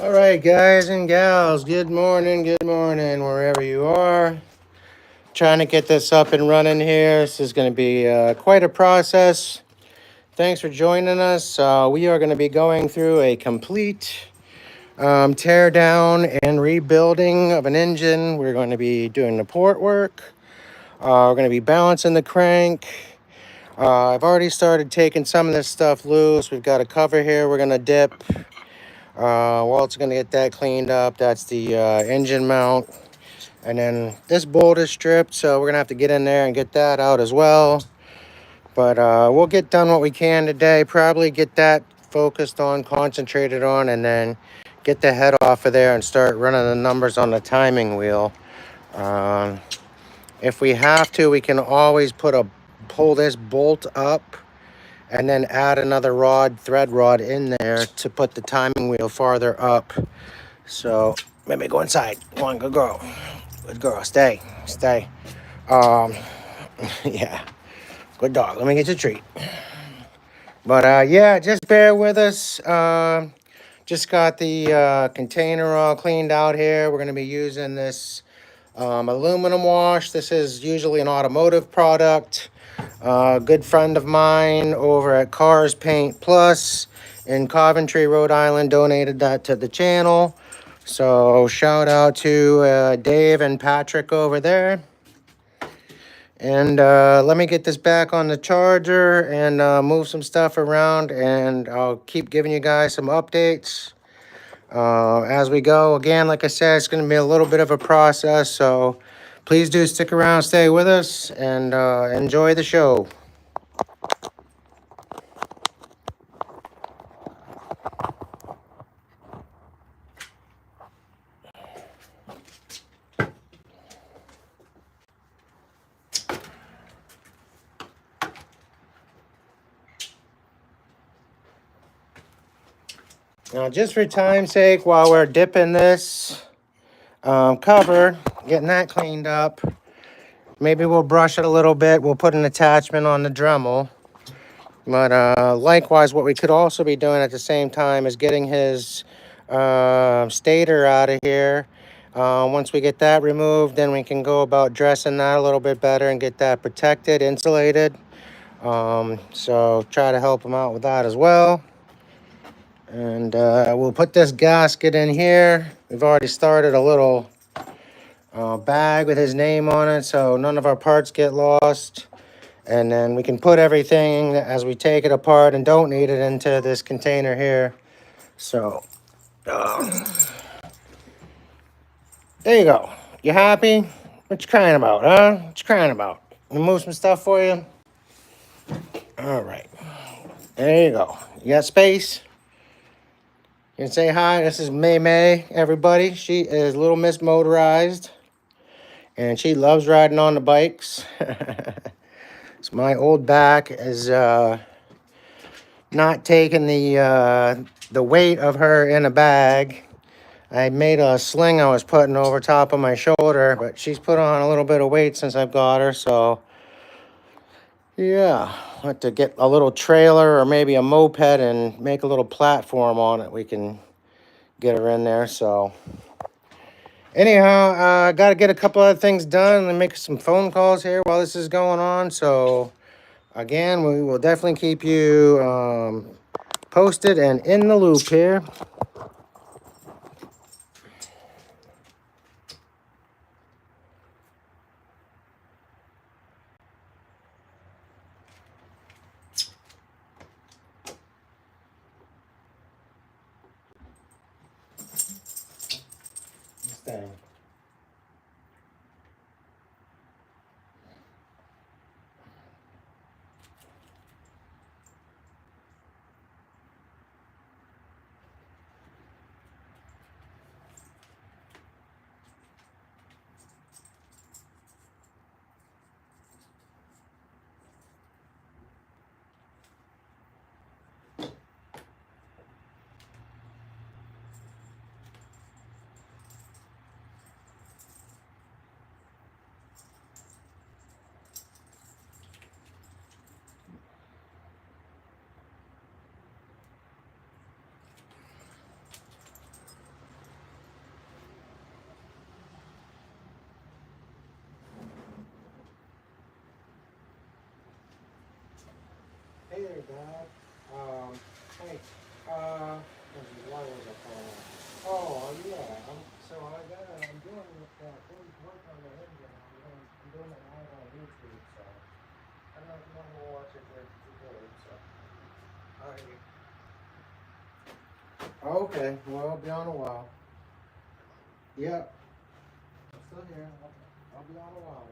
All right, guys and gals, good morning, wherever you are. Trying to get this up and running here. This is going to be quite a process. Thanks for joining us. We are going to be going through a complete tear down and rebuilding of an engine. We're going to be doing the port work. We're going to be balancing the crank. I've already started taking some of this stuff loose. We've got a cover here we're going to dip. We're also going to get that cleaned up. That's the engine mount. And then this bolt is stripped, so we're going to have to get in there and get that out as well. But we'll get done what we can today. Probably get that focused on, concentrated on, and then get the head off of there and start running the numbers on the timing wheel. Um, if we have to, we can always pull this bolt up and then add another thread rod in there to put the timing wheel farther up. So let me go inside. Come on, good girl. Good girl. Stay. Yeah, good dog. Let me get your treat. But yeah, just bear with us. Just got the container all cleaned out here. We're going to be using this aluminum wash. This is usually an automotive product. A good friend of mine over at Cars Paint Plus in Coventry, Rhode Island, donated that to the channel. So shout out to Dave and Patrick over there. And let me get this back on the charger and move some stuff around, and I'll keep giving you guys some updates as we go. Again, like I said, it's going to be a little bit of a process, so please do stick around, stay with us, and enjoy the show. Now, just for time's sake, while we're dipping this cover, getting that cleaned up, maybe we'll brush it a little bit. We'll put an attachment on the Dremel. But likewise, what we could also be doing at the same time is getting his stator out of here. Once we get that removed, then we can go about dressing that a little bit better and get that protected, insulated. So try to help him out with that as well. And we'll put this gasket in here. We've already started a little bag with his name on it, so none of our parts get lost. And then we can put everything as we take it apart and don't need it into this container here. So, there you go. You happy? What you crying about, huh? What you crying about? Let me move some stuff for you. All right. There you go. You got space? You can say hi. This is May, everybody. She is Little Miss Motorized. And she loves riding on the bikes. So my old back is not taking the weight of her in a bag. I made a sling I was putting over top of my shoulder, but she's put on a little bit of weight since I've got her, so yeah, I'll have to get a little trailer or maybe a moped and make a little platform on it. We can get her in there. So anyhow, I got to get a couple other things done and make some phone calls here while this is going on. So again, we will definitely keep you posted and in the loop here. Thing. there, Dad. Hey, why was I calling? Oh, yeah. I'm doing work on the engine. I'm doing it live on YouTube, so I don't know if you want to watch it there today, so. Okay, well, I'll be on a while. Yeah, I'm still here. I'll be on a while, though.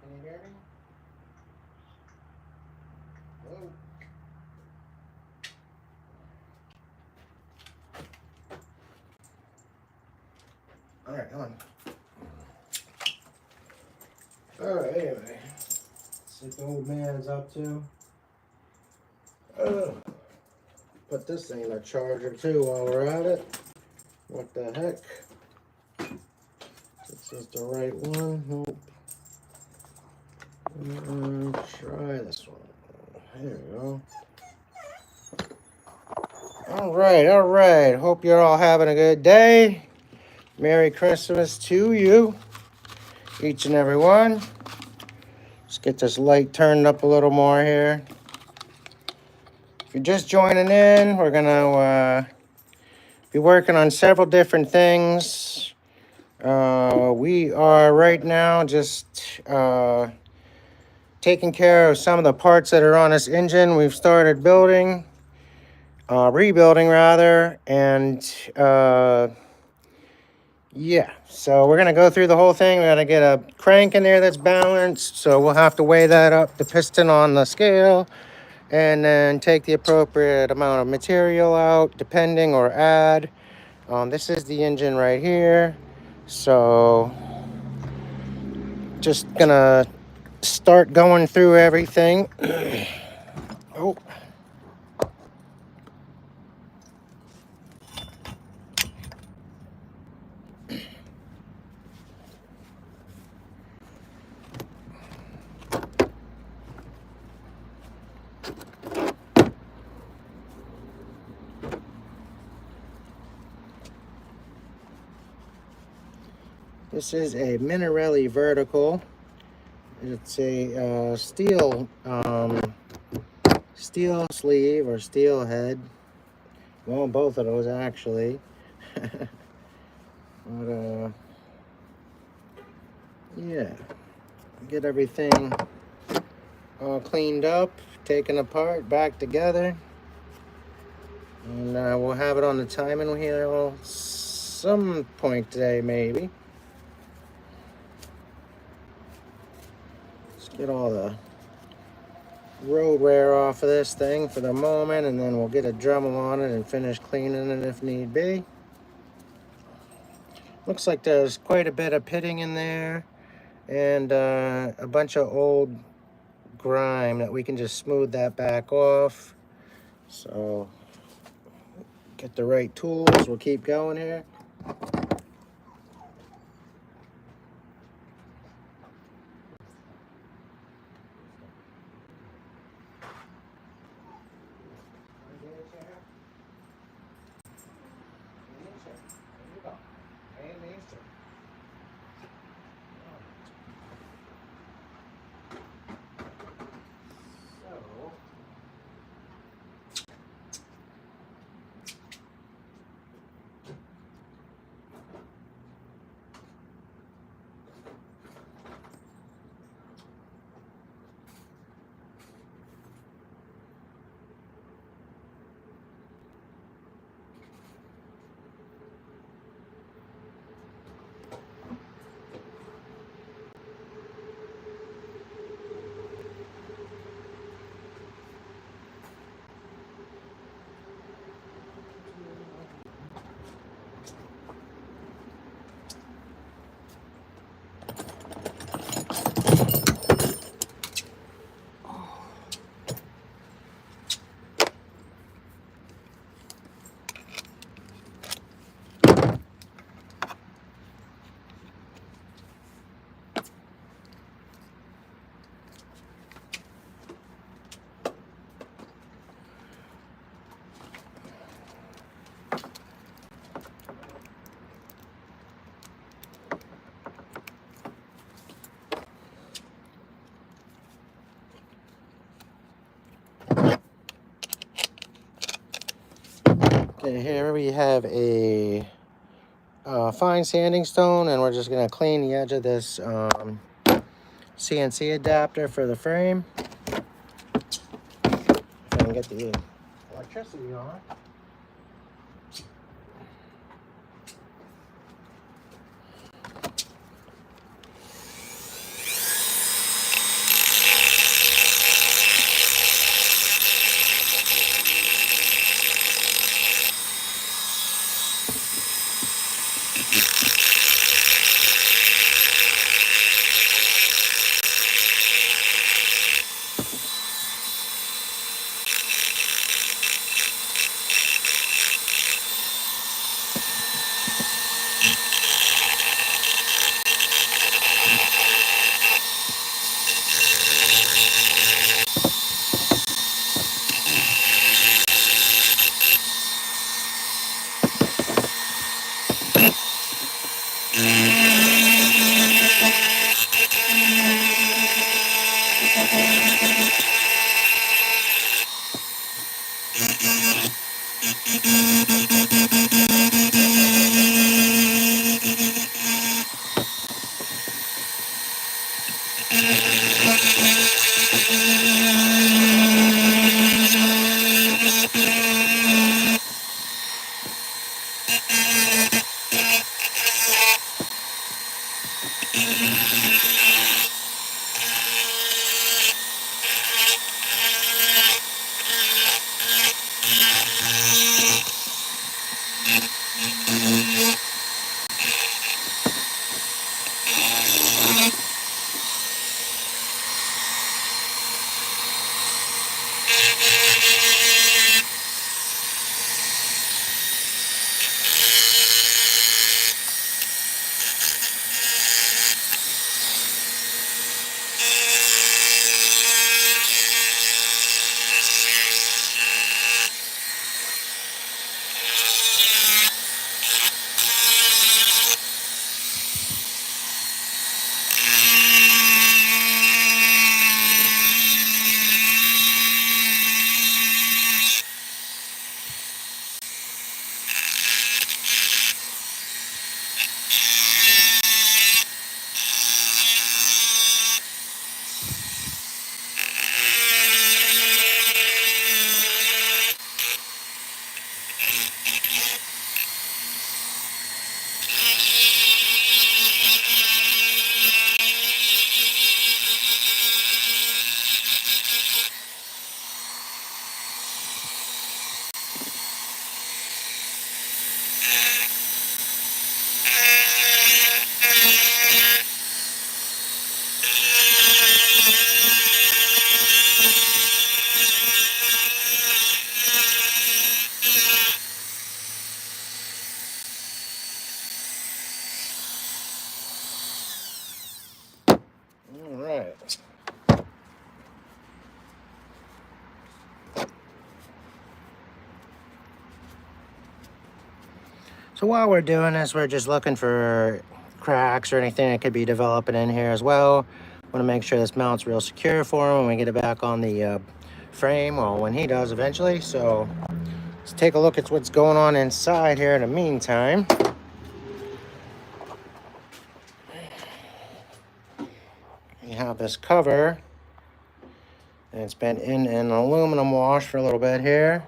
Can you hear me? Hello? All right, come on. All right, anyway. See what the old man's up to. Put this thing in a charger too while we're at it. What the heck? This is the right one. Nope. Try this one. There we go. All right. Hope you're all having a good day. Merry Christmas to you, each and every one. Let's get this light turned up a little more here. If you're just joining in, we're gonna be working on several different things. We are right now just taking care of some of the parts that are on this engine. We've started rebuilding rather, and yeah. So we're gonna go through the whole thing. We gotta get a crank in there that's balanced, so we'll have to weigh that up, the piston on the scale, and then take the appropriate amount of material out, depending, or add. This is the engine right here. So just gonna start going through everything. Oh, this is a Minarelli vertical. It's a steel sleeve or steel head. Well, both of those actually. But yeah, get everything all cleaned up, taken apart, back together, and we'll have it on the timing wheel some point today, maybe. Let's get all the road wear off of this thing for the moment, and then we'll get a Dremel on it and finish cleaning it if need be. Looks like there's quite a bit of pitting in there, and a bunch of old grime that we can just smooth that back off. So get the right tools. We'll keep going here. Here we have a fine sanding stone, and we're just going to clean the edge of this CNC adapter for the frame. If I can get the electricity on. All right. So while we're doing this, we're just looking for cracks or anything that could be developing in here as well. Want to make sure this mount's real secure for him when we get it back on the frame, well, when he does eventually. So let's take a look at what's going on inside here in the meantime. You have this cover, and it's been in an aluminum wash for a little bit here.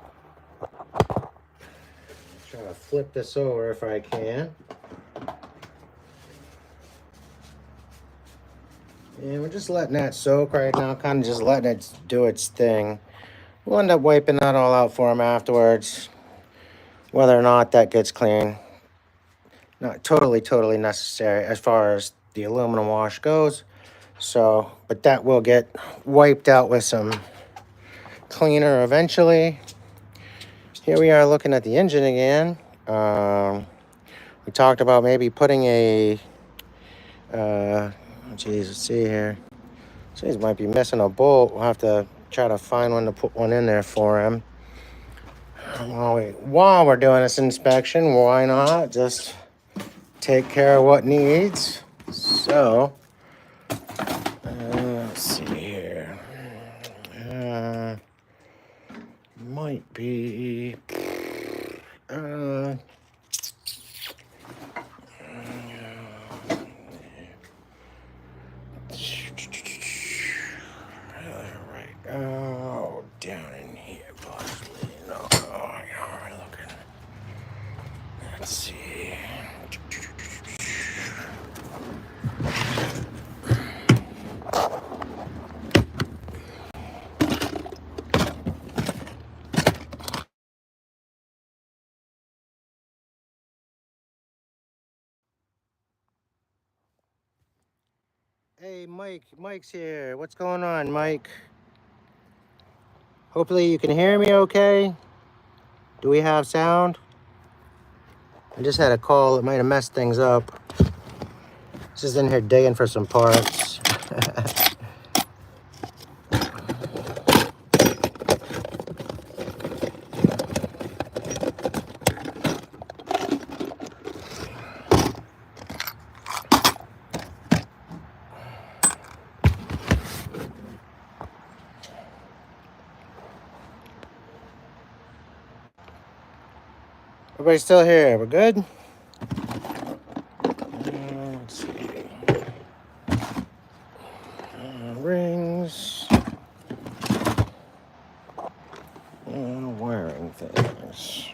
Try to flip this over if I can. And we're just letting that soak right now, kind of just letting it do its thing. We'll end up wiping that all out for him afterwards. Whether or not that gets clean, not totally necessary as far as the aluminum wash goes. So, but that will get wiped out with some cleaner eventually. Here we are looking at the engine again. We talked about maybe putting a, geez, let's see here. Geez, might be missing a bolt. We'll have to try to find one to put one in there for him. While we're doing this inspection, why not just take care of what needs? So, let's see here. Might be, down in here, possibly. No, you're looking. Let's see. Hey, Mike's here. What's going on, Mike? Hopefully you can hear me okay. Do we have sound? I just had a call that might have messed things up. Just in here digging for some parts. Everybody's still here. We're good? Let's see. Rings. Wiring things.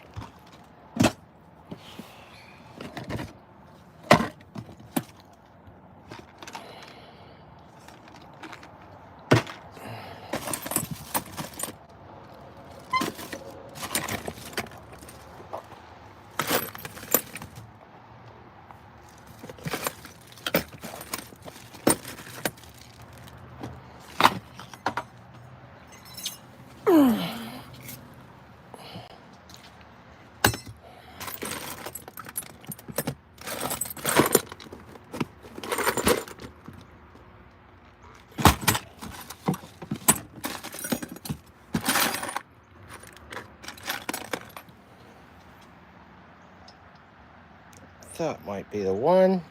That might be the one.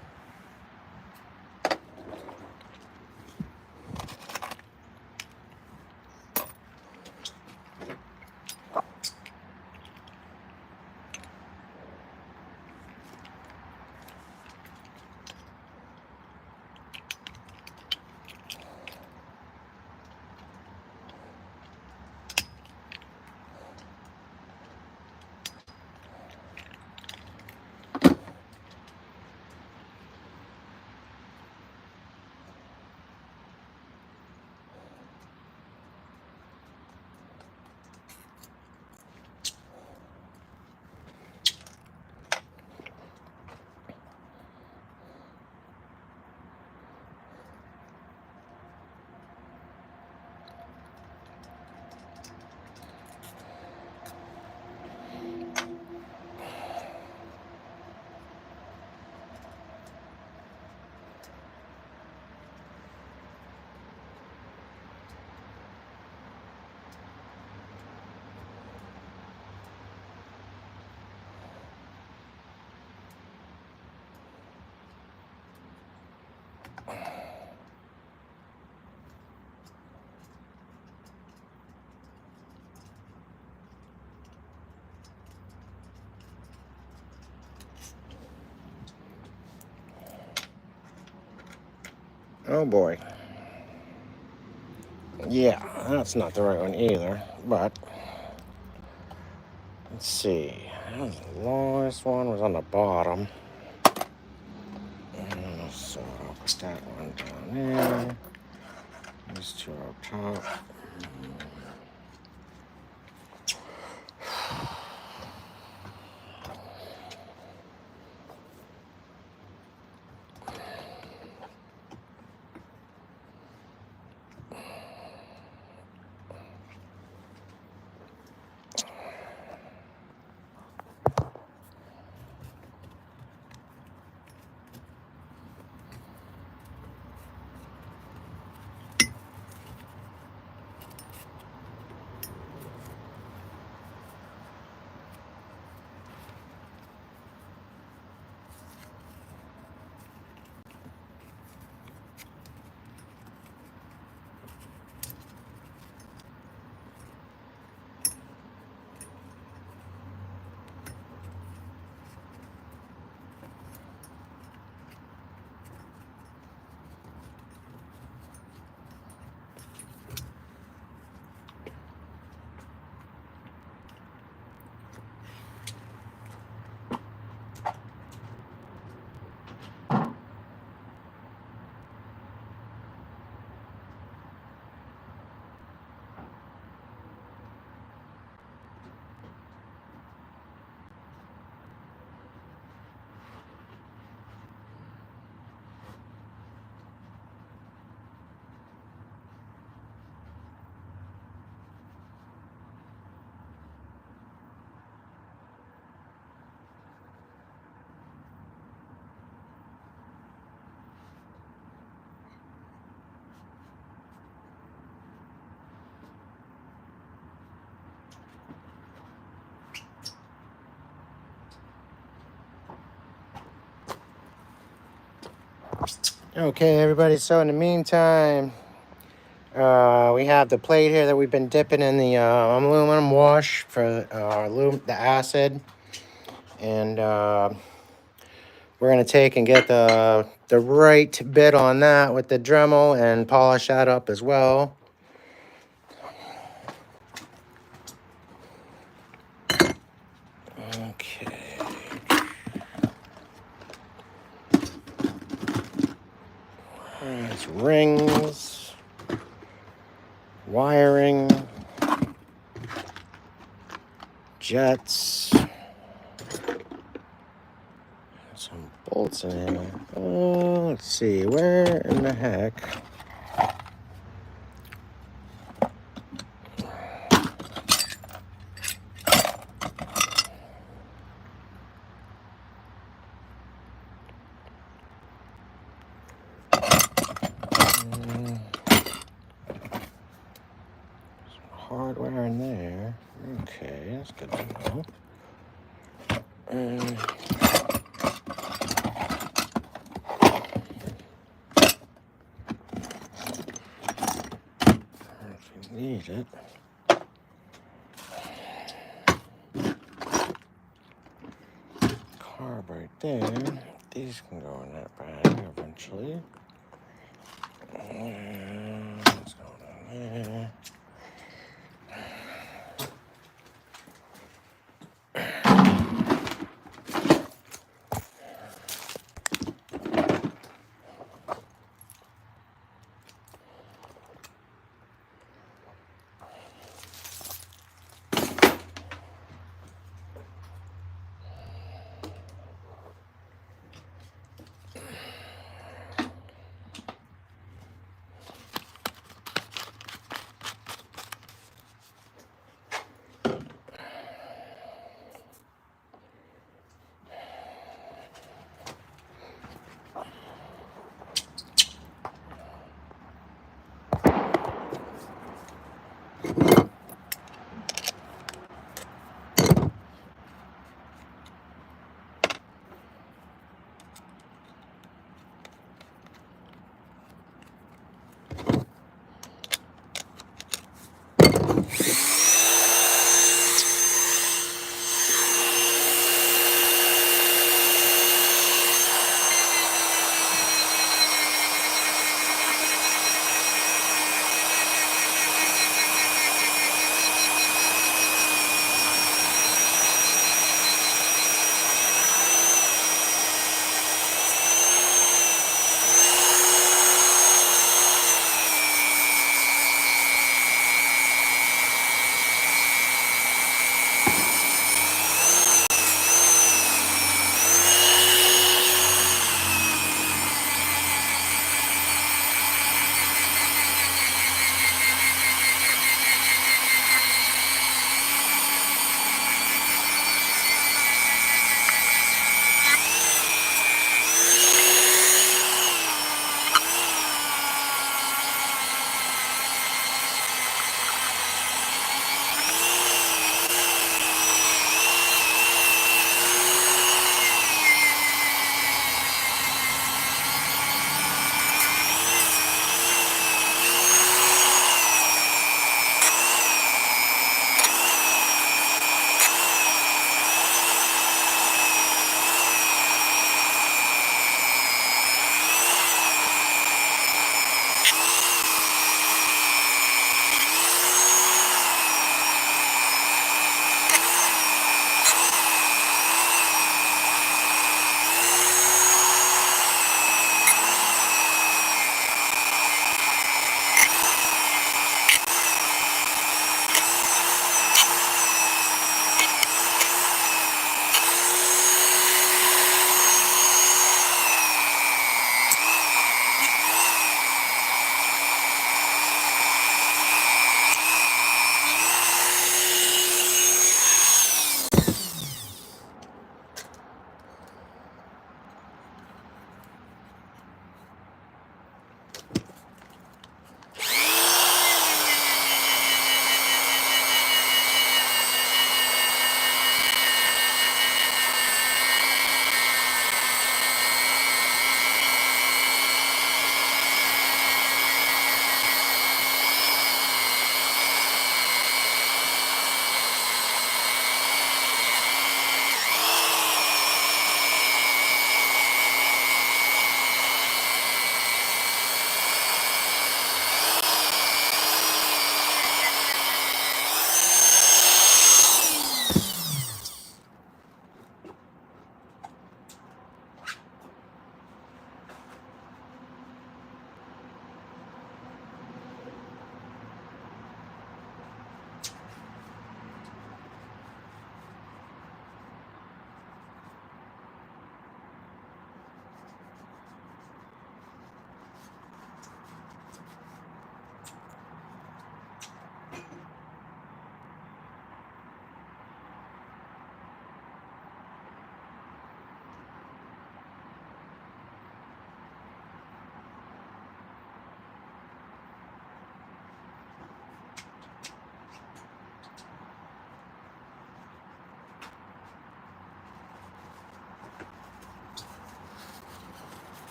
Oh boy. Yeah, that's not the right one either, but let's see. The longest one was on the bottom. So I'll put that one down there. These two up top. Okay, everybody. So in the meantime, we have the plate here that we've been dipping in the aluminum wash for the acid, and we're gonna take and get the right bit on that with the Dremel and polish that up as well. Okay. It's rings, wiring, jets, some bolts in here. Let's see, where in the heck? Hardware in there. Okay, that's good to know. If you need it. Carb right there. These can go in that bag eventually. Let's go down there.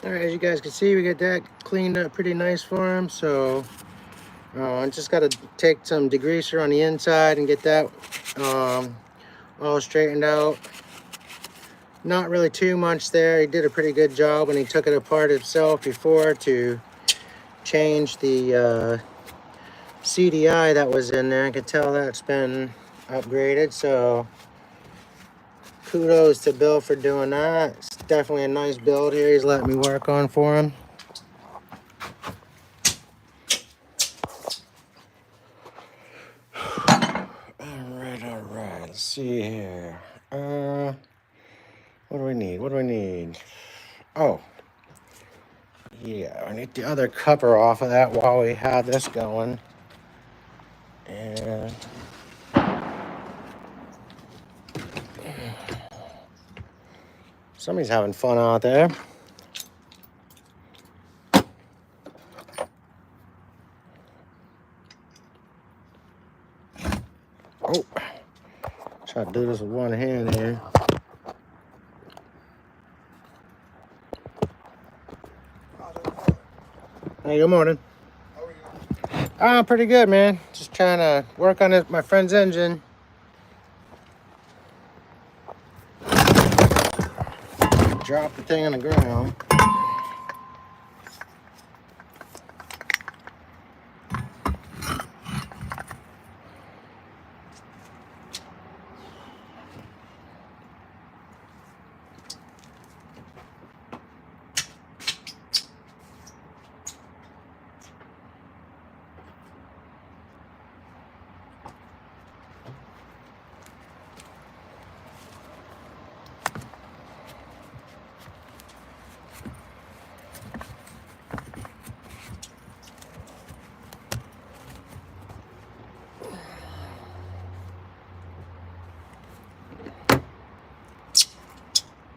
All right, as you guys can see, we got that cleaned up pretty nice for him. So I just got to take some degreaser on the inside and get that all straightened out. Not really too much there. He did a pretty good job when he took it apart himself before to change the CDI that was in there. I could tell that's been upgraded, so kudos to Bill for doing that. It's definitely a nice build here he's letting me work on for him. Alright, let's see here. What do we need? Oh, yeah, I need the other cover off of that while we have this going. And somebody's having fun out there. Oh, try to do this with one hand here. Hey, good morning. How are you? Pretty good, man. Just trying to work on my friend's engine. Drop the thing on the ground.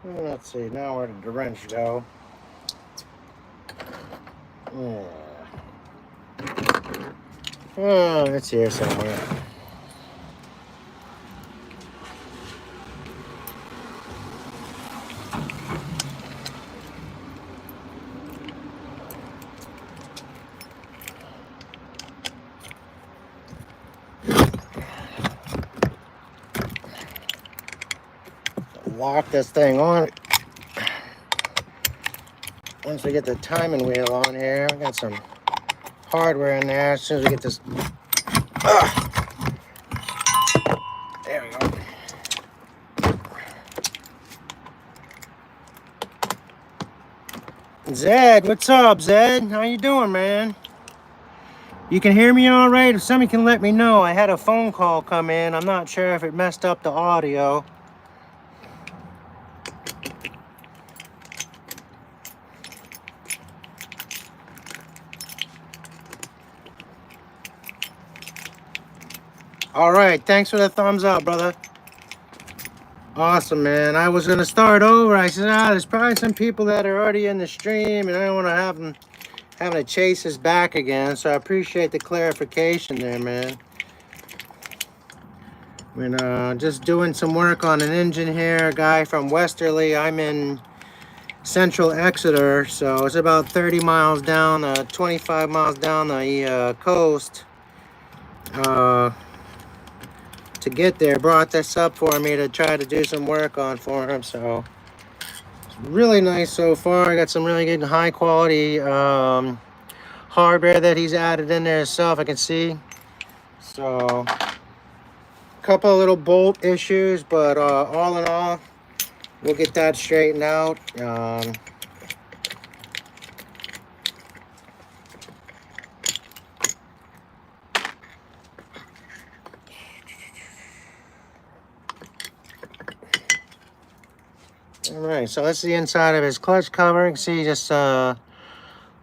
Let's see, now where did the wrench go? Oh, it's here somewhere. Lock this thing on. Once we get the timing wheel on here, we got some hardware in there. As soon as we get this, there we go. Zed, what's up, Zed? How you doing, man? You can hear me all right? If somebody can let me know. I had a phone call come in. I'm not sure if it messed up the audio. All right, thanks for the thumbs up, brother. Awesome, man. I was going to start over. I said, there's probably some people that are already in the stream, and I don't want to have them having to chase us back again. So I appreciate the clarification there, man. We're just doing some work on an engine here. A guy from Westerly. I'm in Central Exeter, so it's about 30 miles down, 25 miles down the coast. To get there, brought this up for me to try to do some work on for him. So it's really nice so far. I got some really good high quality hardware that he's added in there himself, I can see. So a couple of little bolt issues, but all in all, we'll get that straightened out. All right, so that's the inside of his clutch cover. You can see just a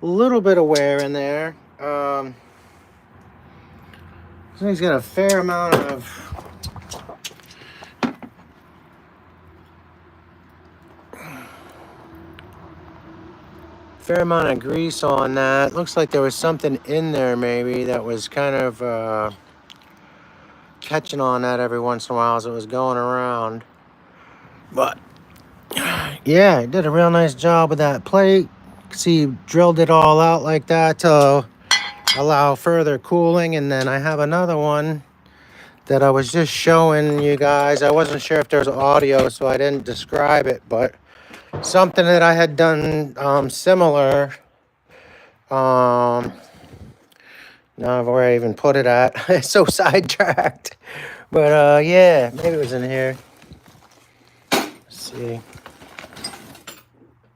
little bit of wear in there. So he's got a fair amount of grease on that. Looks like there was something in there maybe that was kind of catching on that every once in a while as it was going around. But yeah, he did a real nice job with that plate. See, drilled it all out like that to allow further cooling. And then I have another one that I was just showing you guys. I wasn't sure if there's audio, so I didn't describe it, but something that I had done similar. Now where I even put it at. It's so sidetracked. But yeah, maybe it was in here. Let's see.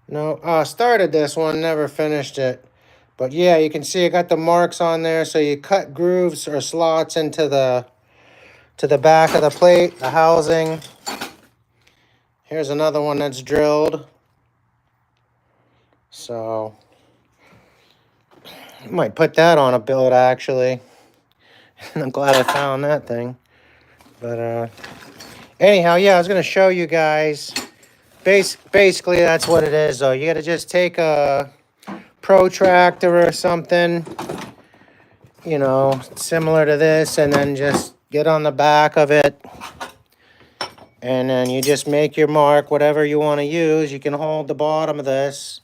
No, started this one, never finished it. But yeah, you can see I got the marks on there. So you cut grooves or slots into the back of the plate, the housing. Here's another one that's drilled. So I might put that on a build actually. I'm glad I found that thing. But anyhow, yeah, I was gonna show you guys. Basically, that's what it is. Though you gotta just take a protractor or something, you know, similar to this, and then just get on the back of it, and then you just make your mark, whatever you want to use. You can hold the bottom of this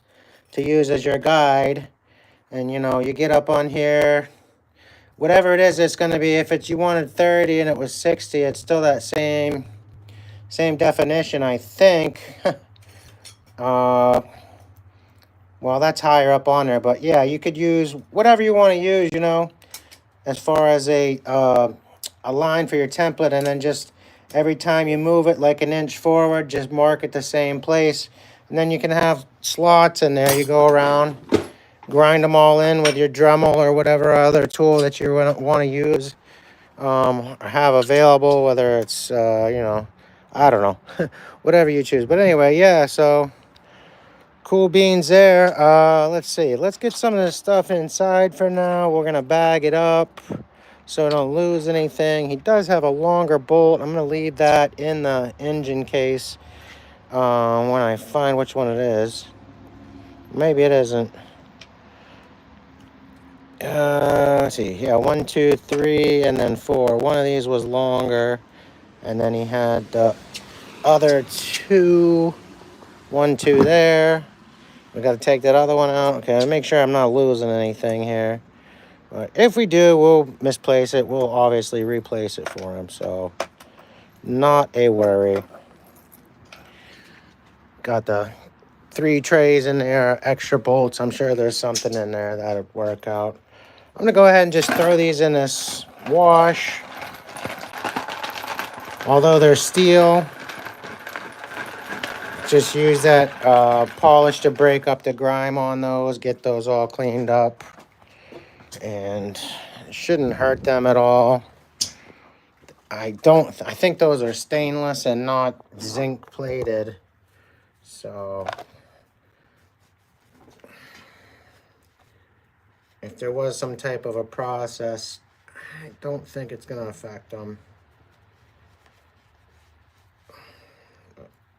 to use as your guide, and you know, you get up on here. Whatever it is, it's going to be, if it's you wanted 30 and it was 60, it's still that same definition, I think. Well, that's higher up on there, but yeah, you could use whatever you want to use, you know, as far as a line for your template, and then just every time you move it like an inch forward, just mark it the same place, and then you can have slots in there. You go around, grind them all in with your Dremel or whatever other tool that you want to use or have available, whether it's, you know, I don't know, whatever you choose. But anyway, yeah, so cool beans there. Let's see. Let's get some of this stuff inside for now. We're going to bag it up so I don't lose anything. He does have a longer bolt. I'm going to leave that in the engine case when I find which one it is. Maybe it isn't. Let's see. Yeah, 1, 2, 3, and then 4. One of these was longer, and then he had the other 2. 1, 2 there. We got to take that other one out. Okay, make sure I'm not losing anything here. But if we do, we'll misplace it. We'll obviously replace it for him, so not a worry. Got the 3 trays in there, extra bolts. I'm sure there's something in there that'll work out. I'm going to go ahead and just throw these in this wash. Although they're steel, just use that polish to break up the grime on those, get those all cleaned up. And it shouldn't hurt them at all. I think those are stainless and not zinc plated. So if there was some type of a process, I don't think it's going to affect them.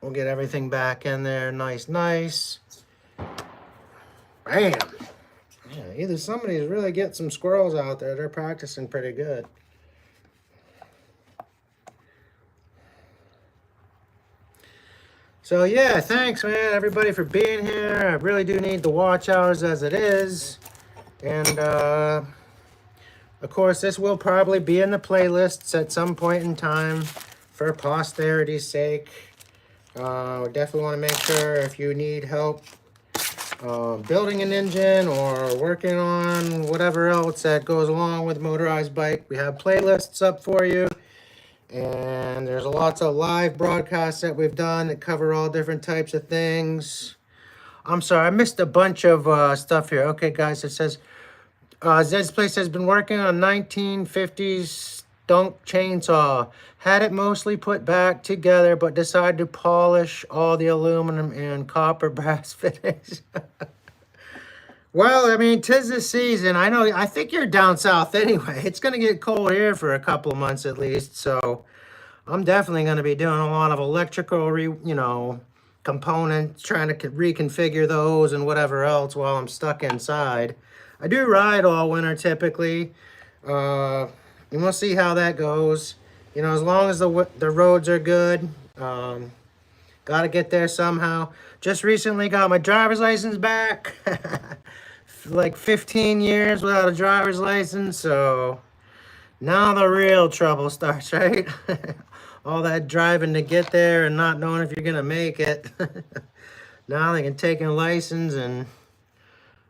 We'll get everything back in there nice. Bam! Yeah, either somebody's really getting some squirrels out there. They're practicing pretty good. So yeah, thanks, man, everybody, for being here. I really do need the watch hours as it is. And, of course, this will probably be in the playlists at some point in time for posterity's sake. We definitely want to make sure if you need help building an engine or working on whatever else that goes along with motorized bike, we have playlists up for you. And there's lots of live broadcasts that we've done that cover all different types of things. I'm sorry, I missed a bunch of stuff here. Okay, guys, it says, Zed's Place has been working on 1950s Dunk chainsaw. Had it mostly put back together, but decided to polish all the aluminum and copper brass fittings. Well, I mean, 'tis the season. I think you're down south anyway. It's going to get cold here for a couple of months at least. So I'm definitely going to be doing a lot of electrical, components, trying to reconfigure those and whatever else while I'm stuck inside. I do ride all winter typically. And we'll see how that goes. You know, as long as the roads are good, Gotta get there somehow. Just recently got my driver's license back. Like 15 years without a driver's license, so now the real trouble starts, right? All that driving to get there and not knowing if you're gonna make it. Now they can take a license and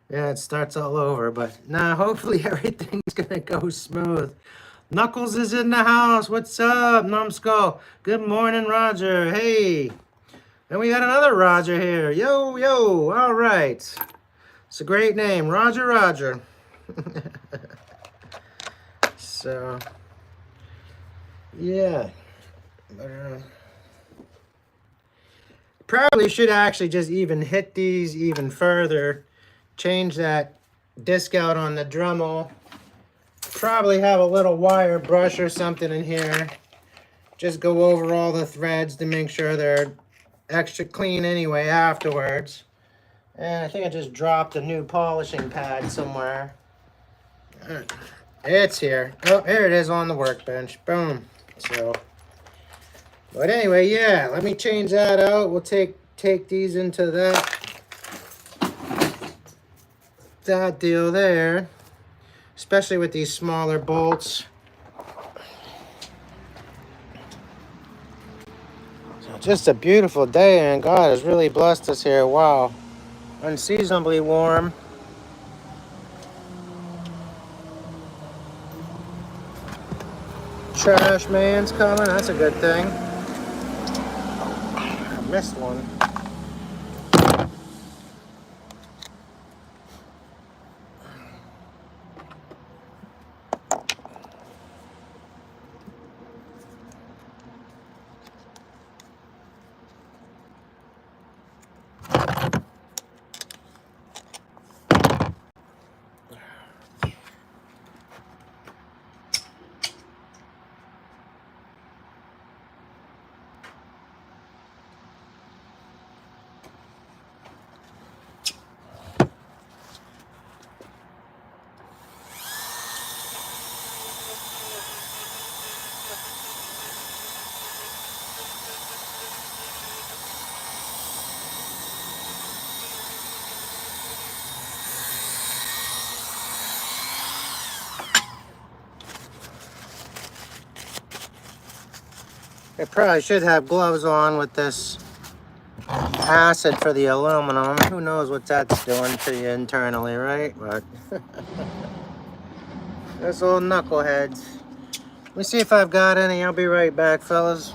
yeah, it starts all over. But nah, hopefully everything's gonna go smooth. Knuckles is in the house. What's up, Numbskull? Good morning, Roger. Hey. And we got another Roger here. Yo, yo. All right. It's a great name, Roger Roger. So, yeah. But, probably should actually just even hit these even further. Change that disc out on the Dremel. Probably have a little wire brush or something in here. Just go over all the threads to make sure they're extra clean anyway afterwards. And I think I just dropped a new polishing pad somewhere. It's here. Oh, here it is on the workbench. Boom. So, but anyway, yeah, let me change that out. We'll take these into that deal there. Especially with these smaller bolts. So just a beautiful day, and God has really blessed us here. Wow. Unseasonably warm. Trash man's coming. That's a good thing. I missed one. I probably should have gloves on with this acid for the aluminum. Who knows what that's doing to you internally, right? But those little knuckleheads. Let me see if I've got any. I'll be right back, fellas.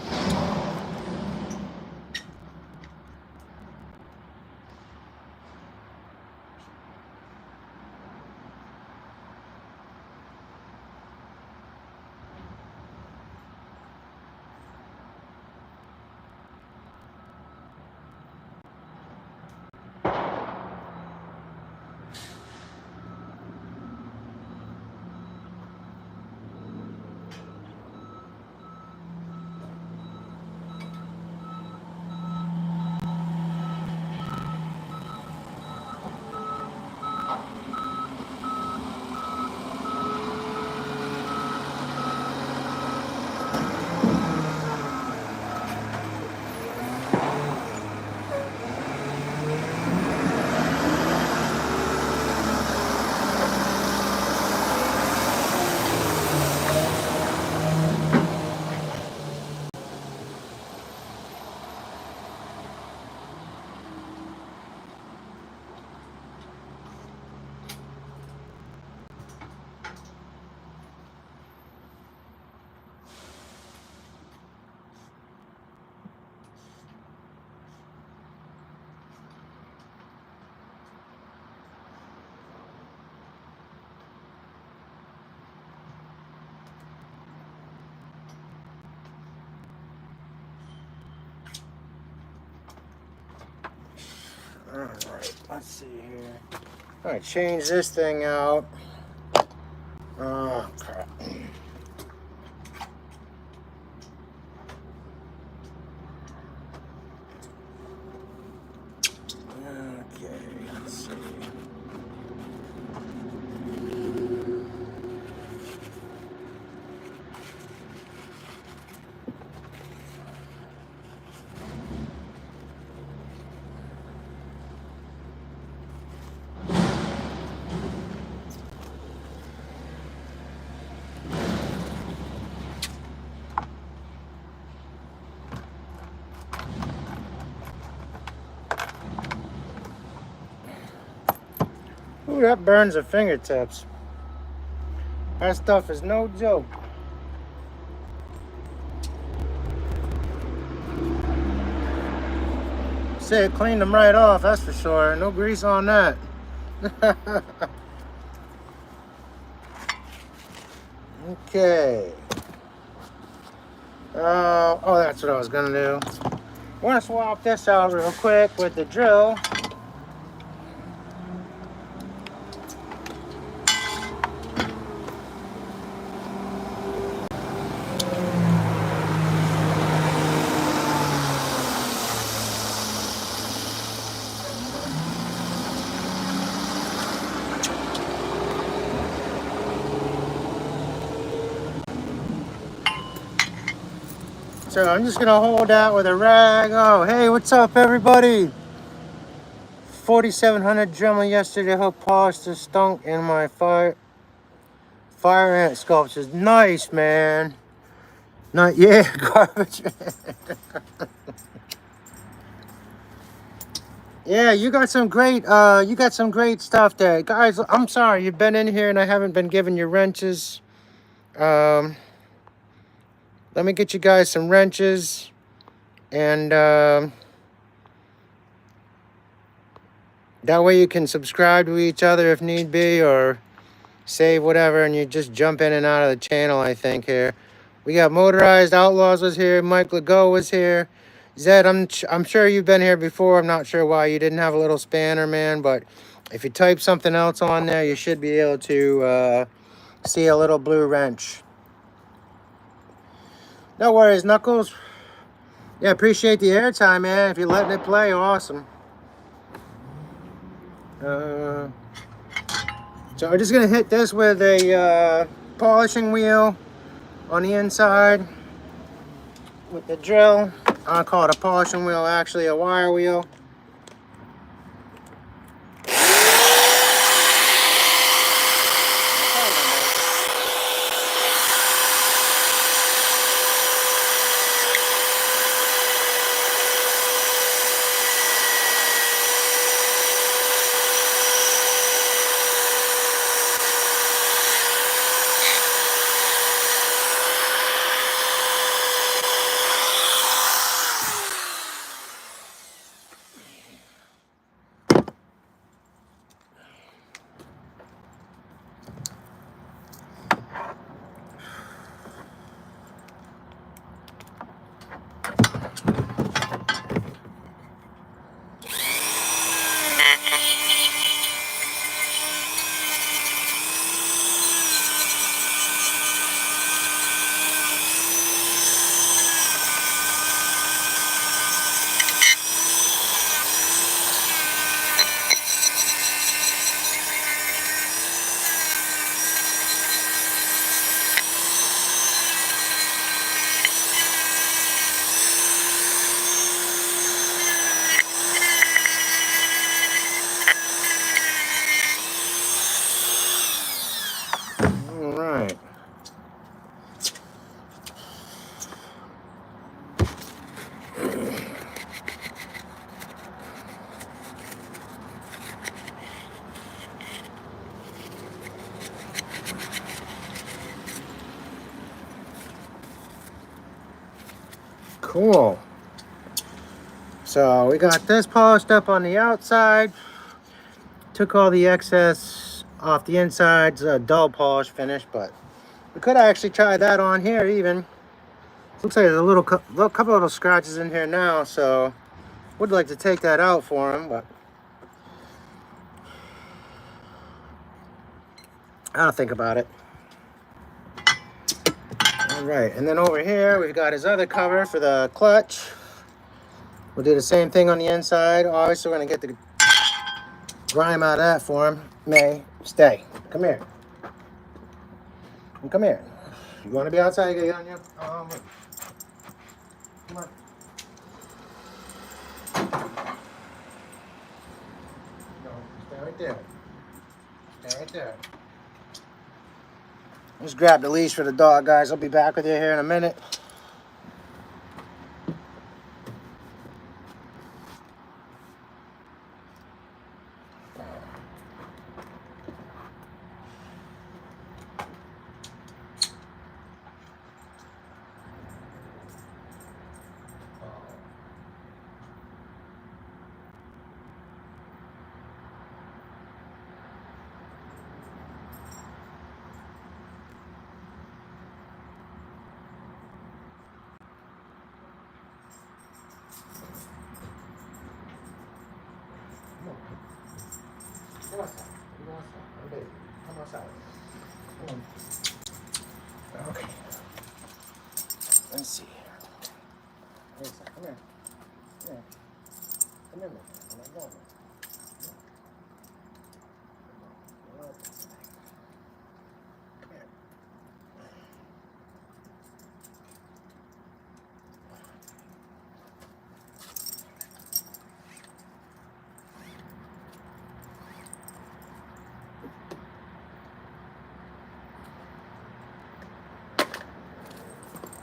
Alright, let's see here. I'm gonna change this thing out. Oh, crap. Okay, let's see. Ooh, that burns the fingertips. That stuff is no joke. Say it cleaned them right off, that's for sure. No grease on that. Okay. Oh, that's what I was gonna do. I want to swap this out real quick with the drill. So I'm just gonna hold that with a rag. Oh, hey, what's up, everybody? 4700 Dremel yesterday helped polish the stunk in my fire ant sculptures. Nice, man. Not yeah, garbage. Yeah, you got some great stuff there. Guys, I'm sorry you've been in here and I haven't been giving you wrenches. Let me get you guys some wrenches, and that way you can subscribe to each other if need be, or save whatever, and you just jump in and out of the channel, I think, here. We got Motorized Outlaws was here. Mike Legault was here. Zed, I'm sure you've been here before. I'm not sure why you didn't have a little spanner, man, but if you type something else on there, you should be able to see a little blue wrench. No worries, Knuckles. Yeah, appreciate the airtime, man. If you're letting it play, awesome. So we're just going to hit this with a polishing wheel on the inside with the drill. I'll call it a polishing wheel, actually a wire wheel. All right. Cool. So we got this polished up on the outside. Took all the excess off the inside. It's a dull polish finish, but we could actually try that on here even. Looks like there's a couple little scratches in here now, so would like to take that out for him, but I'll think about it. All right, and then over here we've got his other cover for the clutch. We'll do the same thing on the inside. Obviously, we're gonna get the grime out of that for him. May, stay. Come here. Come here. You want to be outside? Get on you. Come on. No, stay right there. Stay right there. Just grab the leash for the dog, guys. I'll be back with you here in a minute. outside. Okay. Let's see. Come here. Come here. Come here. I'm not going.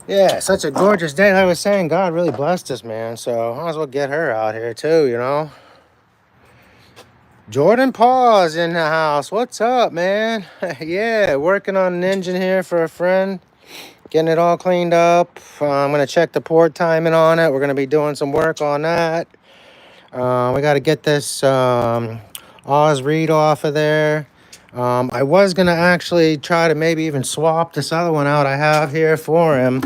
Yeah, such a gorgeous day. Like I was saying, God really blessed us, man. So might as well get her out here too, you know. Jordan Paws in the house. What's up, man? Yeah, working on an engine here for a friend. Getting it all cleaned up. I'm going to check the port timing on it. We're going to be doing some work on that. We got to get this Oz read off of there. I was going to actually try to maybe even swap this other one out I have here for him.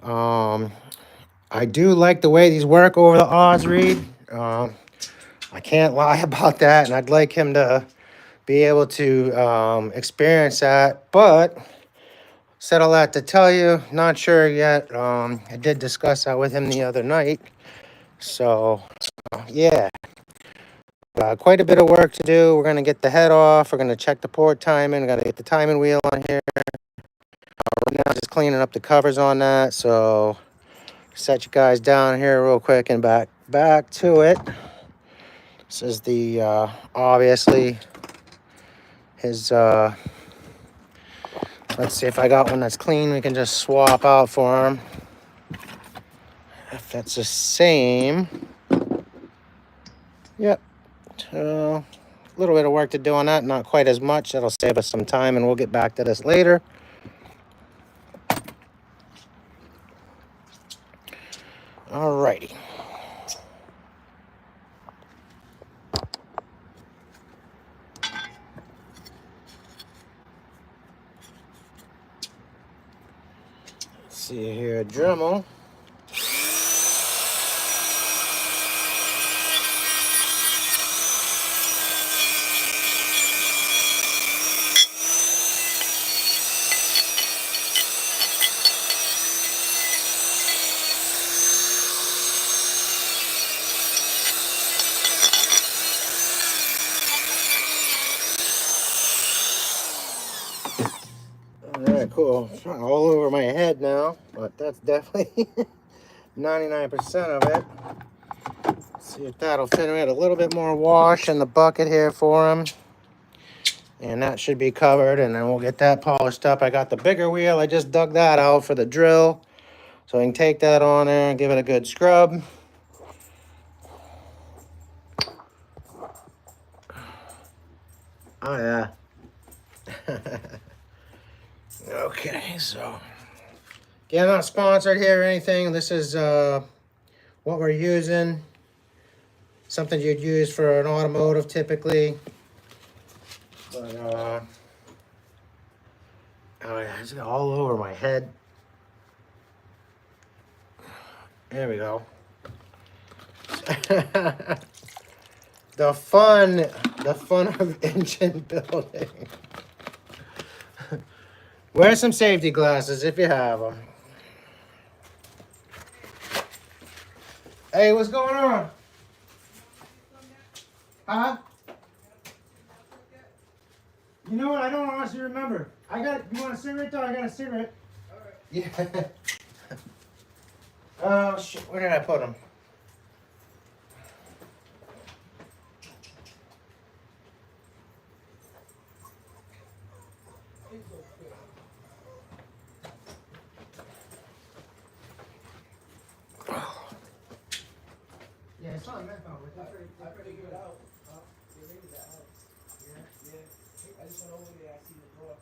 I do like the way these work over the Oz read. I can't lie about that, and I'd like him to be able to experience that. But said all that to tell you, not sure yet. I did discuss that with him the other night. So, yeah, quite a bit of work to do. We're going to get the head off. We're going to check the port timing. Got to get the timing wheel on here. Right now, just cleaning up the covers on that. So, set you guys down here real quick and back to it. This is the, obviously, his, let's see if I got one that's clean. We can just swap out for him. If that's the same. Yep. A little bit of work to do on that. Not quite as much. That'll save us some time, and we'll get back to this later. Alrighty. Let's see here, Dremel. Alright, cool. It's not all over my head now, but that's definitely 99% of it. Let's see if that'll fit. We had a little bit more wash in the bucket here for him. And that should be covered, and then we'll get that polished up. I got the bigger wheel. I just dug that out for the drill. So I can take that on there and give it a good scrub. Oh, yeah. Okay, so again, not sponsored here or anything. This is what we're using. Something you'd use for an automotive typically. But oh yeah, it's all over my head. There we go. The fun of engine building. Wear some safety glasses if you have them. Hey, what's going on? Huh? You know what? I don't honestly remember. You want a cigarette though? I got a cigarette. All right. Yeah. Oh shit! Where did I put them? Yeah, it's not meant for it. I figured it out. They rated that out. Yeah. I just went over there. I seen the door.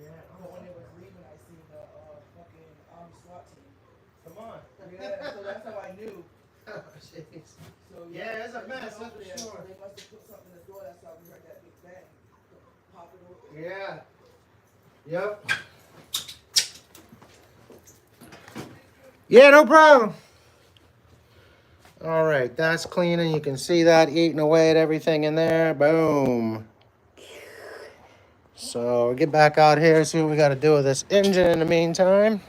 Yeah. But when they was leaving, I seen the fucking army SWAT team. Come on. Yeah. So that's how I knew. Oh, jeez. So yeah, it's a mess. That's for sure. They must have put something in the door. That's how we heard that big bang. Pop it over. Yeah. Yep. Yeah, no problem. All right, that's cleaning. You can see that eating away at everything in there. Boom. So we'll get back out here, see what we got to do with this engine in the meantime.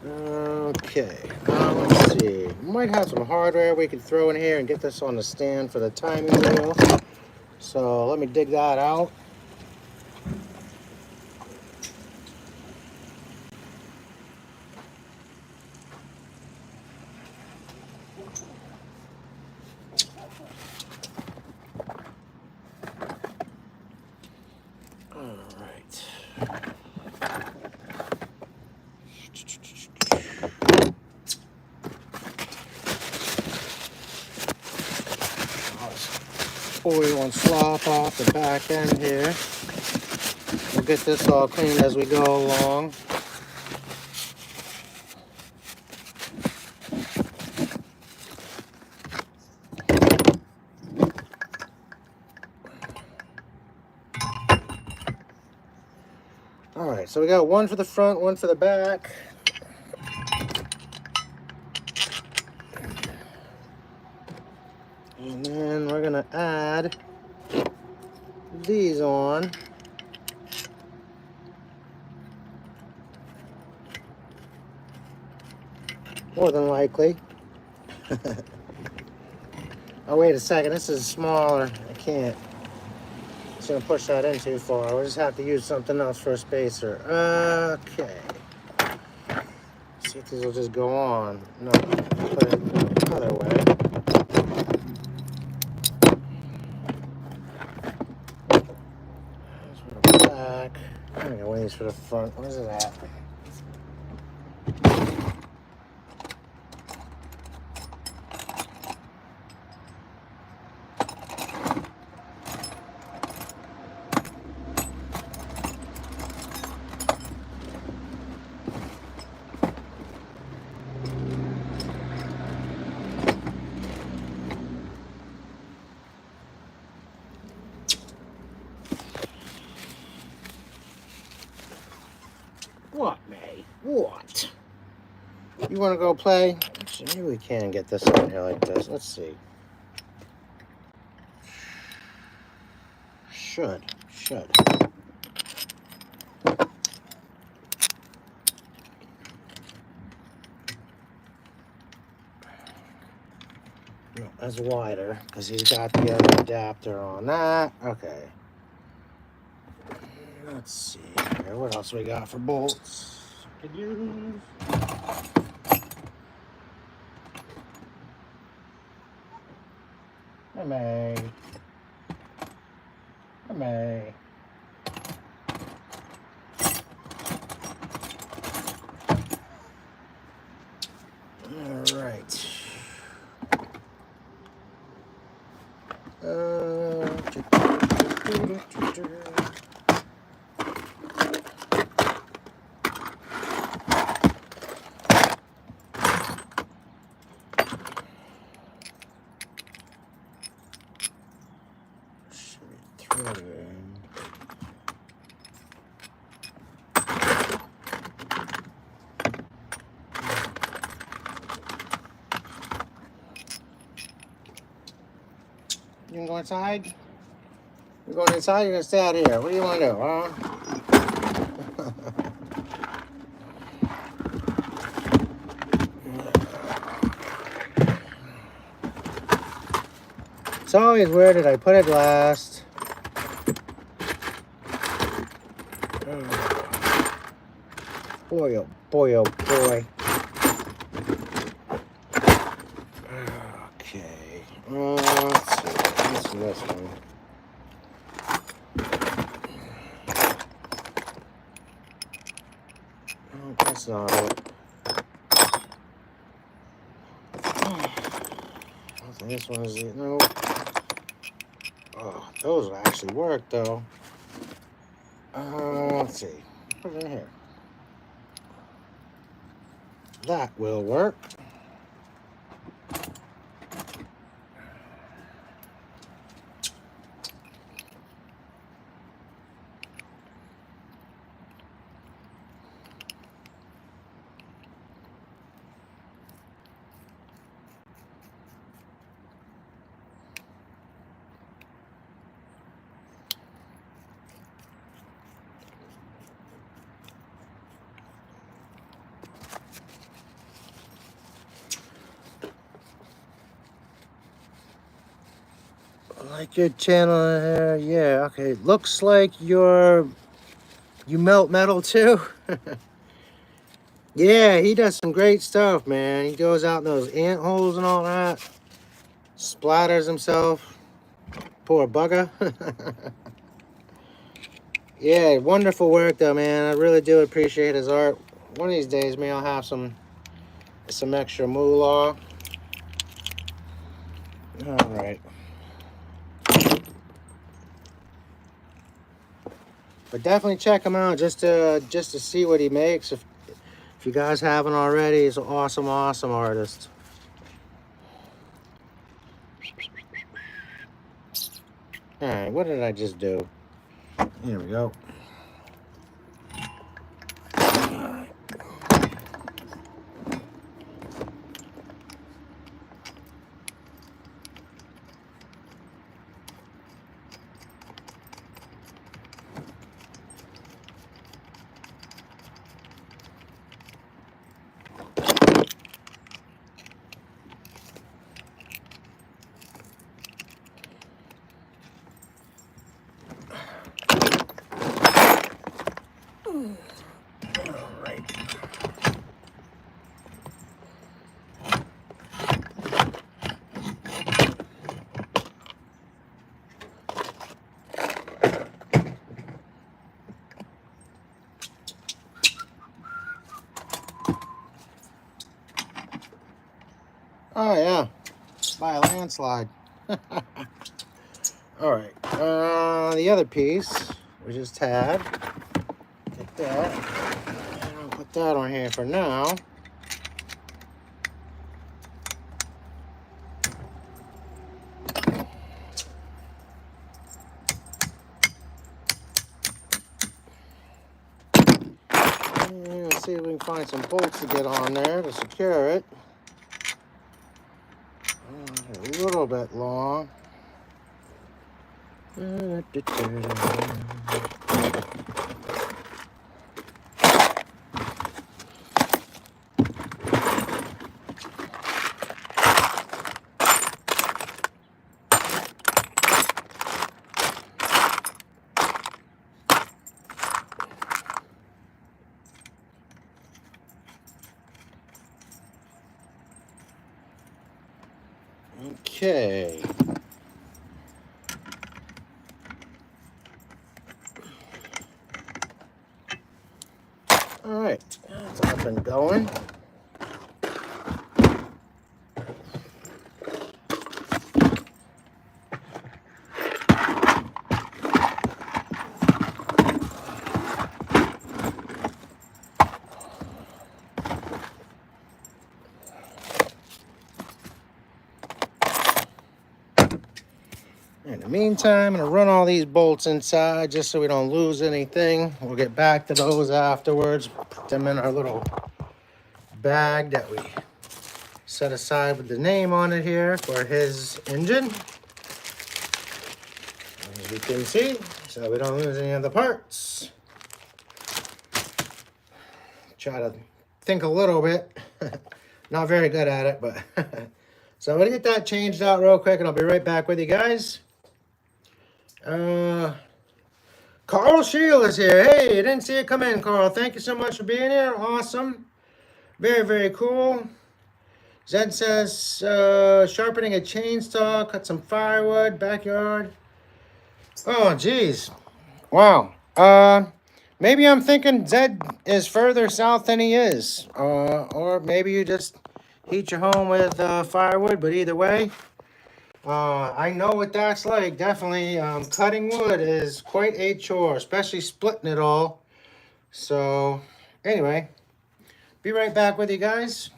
Okay, let's see. We might have some hardware we could throw in here and get this on the stand for the timing wheel. So let me dig that out. All right. Oil and slop off the back end here. We'll get this all cleaned as we go along. All right, so we got one for the front, one for the back. And then we're gonna add these on. More than likely. Oh, wait a second, this is smaller. I can't. It's gonna push that in too far. We'll just have to use something else for a spacer. Okay. See if these will just go on. No, put it the other way. There's for the back. I'm gonna wait for the front. Where's it at? What, May? What? You want to go play? Actually, maybe we can get this on here like this. Let's see. Should. No, that's wider because he's got the other adapter on that. Okay. Let's see here. What else we got for bolts? Could use. Hey, May. All right. You can go inside? You're going inside, you're going to stay out here. What do you want to do, huh? It's always weird that I put it last. Boy, oh boy, oh boy. Okay. Let's see. Let's see this one. Oh, that's not it. I think this one is it. No. Oh, those will actually work though. Let's see. Put it in here. That will work. like your channel here. Yeah, okay. Looks like you melt metal too. Yeah, he does some great stuff, man. He goes out in those ant holes and all that. Splatters himself. Poor bugger. Yeah, wonderful work though, man. I really do appreciate his art. One of these days, maybe I'll have some extra moolah. All right. But definitely check him out just to see what he makes. If you guys haven't already, he's an awesome artist. All right, what did I just do? Here we go. Oh yeah, by a landslide. All right, the other piece we just had. Get that. I'll put that on here for now. Let's see if we can find some bolts to get on there to secure it. A little bit long. Okay. All right, that's up and going. In the meantime, I'm going to run all these bolts inside just so we don't lose anything. We'll get back to those afterwards. Put them in our little bag that we set aside with the name on it here for his engine. As you can see, so we don't lose any of the parts. Try to think a little bit. Not very good at it, but... So I'm going to get that changed out real quick and I'll be right back with you guys. Carl Shield is here. Hey, I didn't see it come in, Carl. Thank you so much for being here. Awesome. Very, very cool. Zed says, sharpening a chainsaw, cut some firewood, backyard. Oh, geez. Wow. Maybe I'm thinking Zed is further south than he is. Or maybe you just heat your home with firewood, but either way. I know what that's like. Definitely, cutting wood is quite a chore, especially splitting it all. So, anyway, be right back with you guys.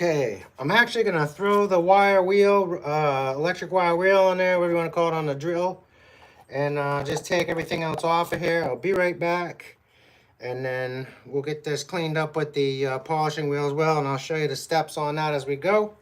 Okay, I'm actually gonna throw the wire wheel, electric wire wheel on there, whatever you wanna call it, on the drill. And just take everything else off of here. I'll be right back. And then we'll get this cleaned up with the polishing wheel as well. And I'll show you the steps on that as we go.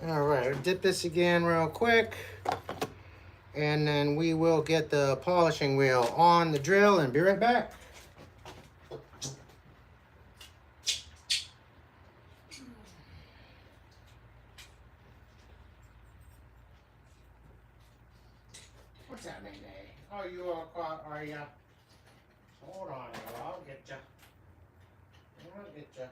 All right, dip this again real quick. And then we will get the polishing wheel on the drill and be right back. What's that, Nene? Oh, you all caught, are ya? Hold on, I'll get ya. I'll get ya.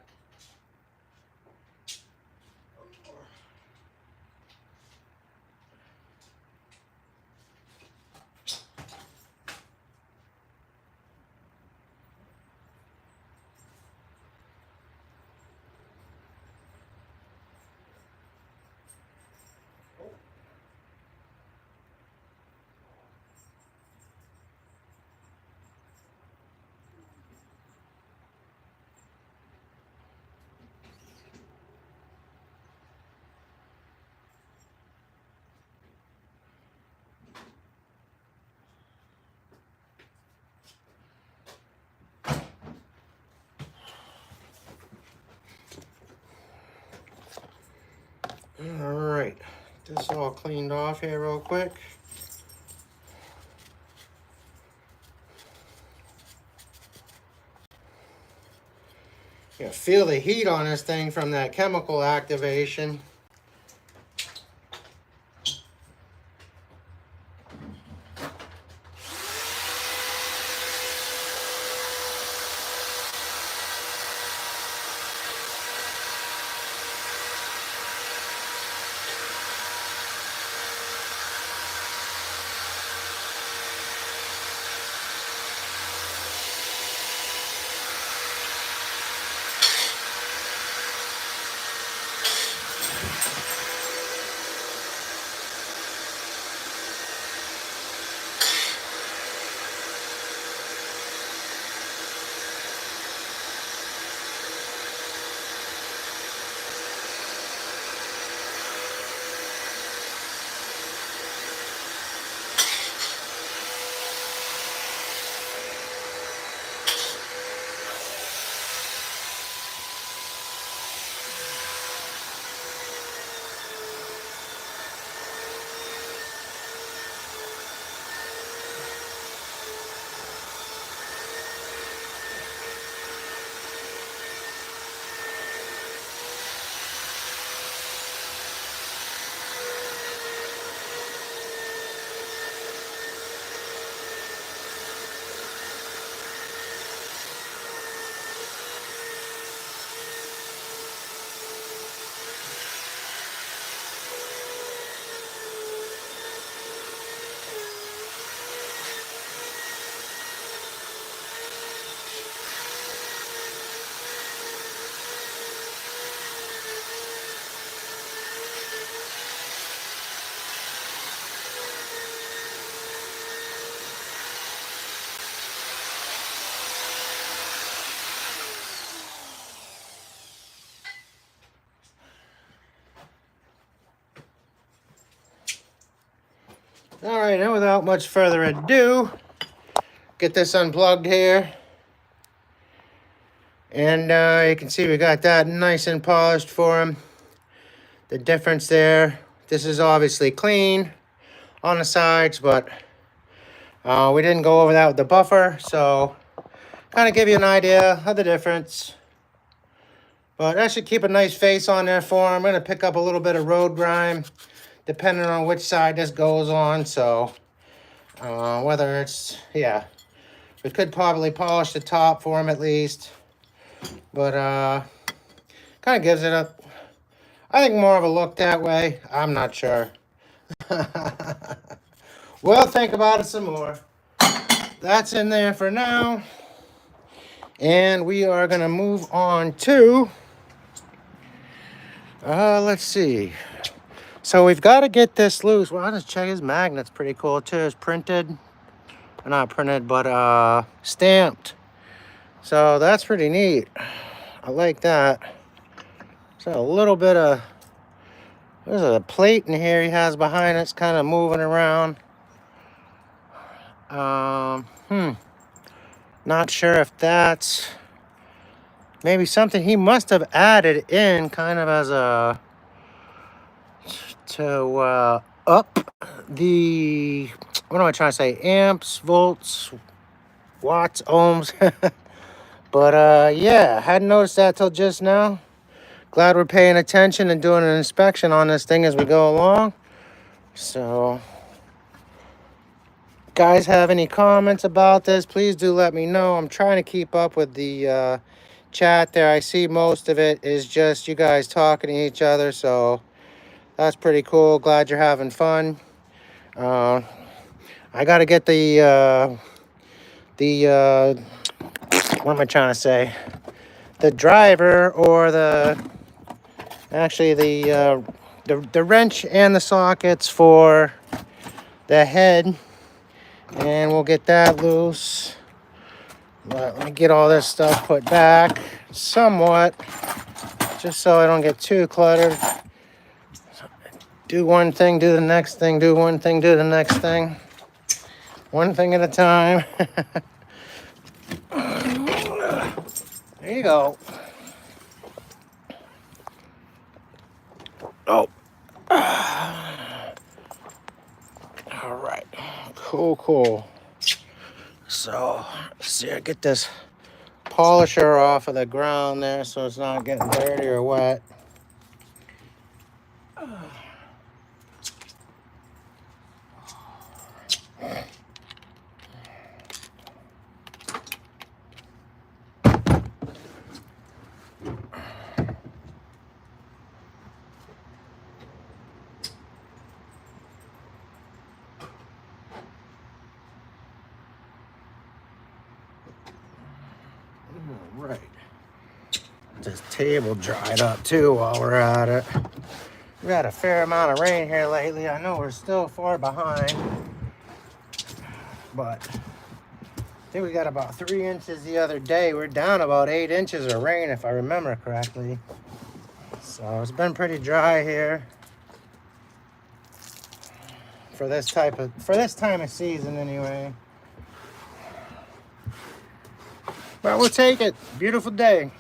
All right, this all cleaned off here real quick. You can feel the heat on this thing from that chemical activation. All right, and without much further ado, get this unplugged here. And you can see we got that nice and polished for him. The difference there, this is obviously clean on the sides, but we didn't go over that with the buffer, so kind of give you an idea of the difference. But that should keep a nice face on there for him. I'm going to pick up a little bit of road grime, depending on which side this goes on. So whether it's, yeah, we could probably polish the top for him at least. But kind of gives it a, I think, more of a look that way. I'm not sure. We'll think about it some more. That's in there for now. And we are going to move on to, let's see. So we've got to get this loose. Well, I'll just check his magnet's pretty cool too. It's printed, not printed, but stamped. So that's pretty neat. I like that. So a little bit of, there's a plate in here he has behind it. It's kind of moving around. Not sure if that's maybe something he must have added in kind of as a, to up the, what am I trying to say? Amps, volts, watts, ohms. But yeah, hadn't noticed that till just now. Glad we're paying attention and doing an inspection on this thing as we go along. So, guys have any comments about this, please do let me know. I'm trying to keep up with the chat there. I see most of it is just you guys talking to each other, so that's pretty cool. Glad you're having fun. I got to get the what am I trying to say? The driver, or actually the wrench and the sockets for the head, and we'll get that loose. But let me get all this stuff put back somewhat, just so I don't get too cluttered. Do one thing, do the next thing, do one thing, do the next thing. One thing at a time. There you go. Oh. All right. Cool. So, let's see, I get this polisher off of the ground there so it's not getting dirty or wet. Right. This table dried up too while we're at it. We've had a fair amount of rain here lately. I know we're still far behind, but I think we got about 3 inches the other day. We're down about 8 inches of rain, if I remember correctly. So it's been pretty dry here for this time of season anyway. But we'll take it. Beautiful day.